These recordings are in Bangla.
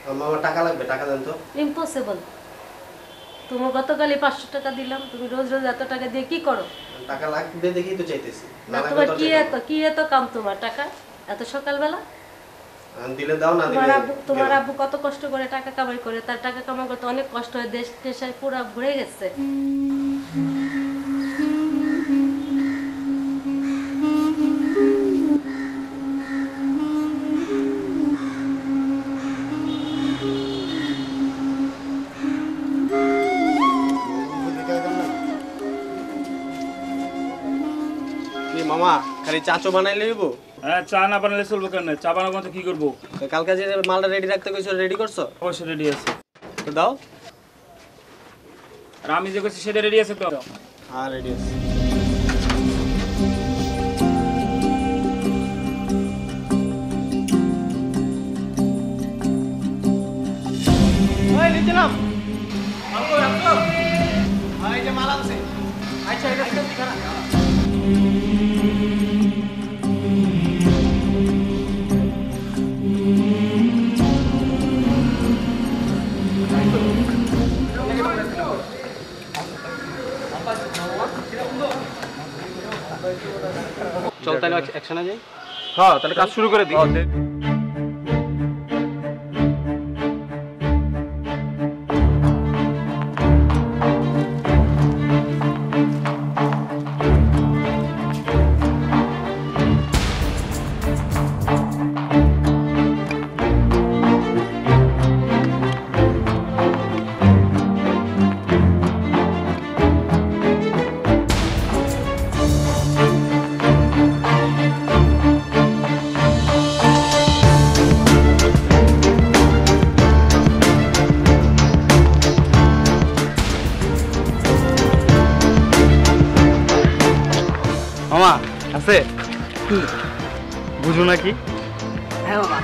মামা টাকা লাগবে, টাকা দেন তো। ইম্পসিবল। তোমার গতকালই 500 টাকা দিলাম, তুমি রোজ রোজ এত টাকা দিয়ে কি করো? টাকা লাগবে দেখেই তো চাইতেছি। না তোমার কি এত কাম তোমার টাকা এত সকালবেলা? দিলে দাও, না দিলে তোমার আব্বু কত কষ্ট করে টাকা কামাই করে, তার টাকা কামাই করতে অনেক কষ্ট হয়, দেশ টেশে পুরো ঘুরে গেছে। মামা খালি চাচো বানাইলে হইব? হ্যাঁ, চা না বানালে চলবো কেন? চা বানাবো তো কি করবো? কালকে যে মালটা রেডি রাখতে কইছো, রেডি করছো? অবশ্যই রেডি আছে। তো দাও। আর আমি যে কইছি সেটা রেডি আছে তো? হ্যাঁ রেডি আছে। ওই নিচে নাম। আমগো আমগো। এই যে মাল আছে। আচ্ছা এটা খারাপ। চল তাহলে অ্যাকশনে যাই। হ্যাঁ, তাহলে কাজ শুরু করে দিই। মামা আছে কি বুঝো নাকি? হ্যাঁ মামা।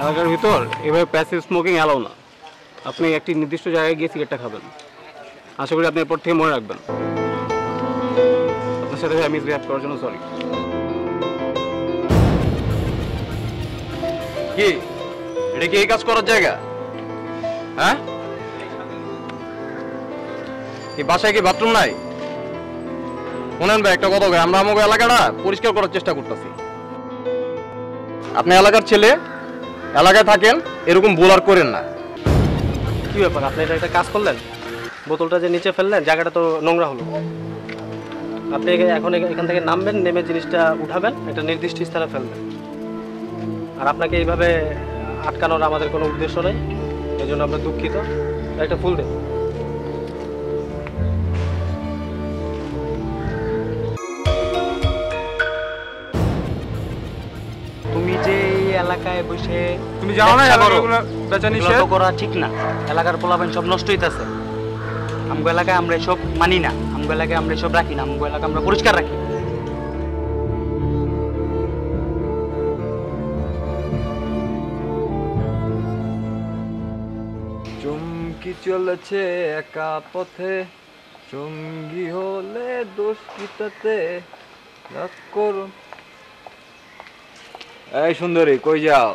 এলাকার ভিতর এভাবে প্যাসিভ স্মোকিং অ্যালাউ না। আপনি একটি নির্দিষ্ট জায়গায় গিয়ে সিগারেটটা খাবেন। আশা করি আপনি এরপর থেকে মনে রাখবেন। আপনার সাথে আমি রিঅ্যাক্ট করার জন্য সরি। কি এটা কি এই কাজ করার জায়গা? হ্যাঁ, কি বাসায় কি বাথরুম নাই? শুনেন ভাই, একটা কথা কই, আমরা আমাদের এলাকাটা পরিষ্কার করার চেষ্টা করতেছি। আপনি এলাকার ছেলে, এলাকায় থাকেন, এরকম ভুল আর করেন না। কি ব্যাপার, আপনি এটা একটা কাজ করলেন? বোতলটা যে নিচে ফেললেন, জায়গাটা তো নোংরা হলো। আপনি এখন এখান থেকে নামবেন, নেমে জিনিসটা উঠাবেন, একটা নির্দিষ্ট স্থানে ফেলবেন। আর আপনাকে এইভাবে আটকানোর আমাদের কোনো উদ্দেশ্য নেই, এই জন্য আমরা দুঃখিত। একটা ফুল দেন। তুমি যে এই এলাকায় বসে তুমি জানো না এলাকাগুলো বেচা নিষেধ এগুলো তো করা ঠিক না। এলাকার পোলাপান সব নষ্ট হইতাছে। আমগো এলাকায় আমরা এসব মানি না, আমগো এলাকায় আমরা এসব রাখি না, আমগো এলাকা আমরা পরিষ্কার রাখি। চুমকি চলেছে একা পথে, সঙ্গী হলে দোষ কি তাতে, রাগ করুন। এই সুন্দরী, কই যাও?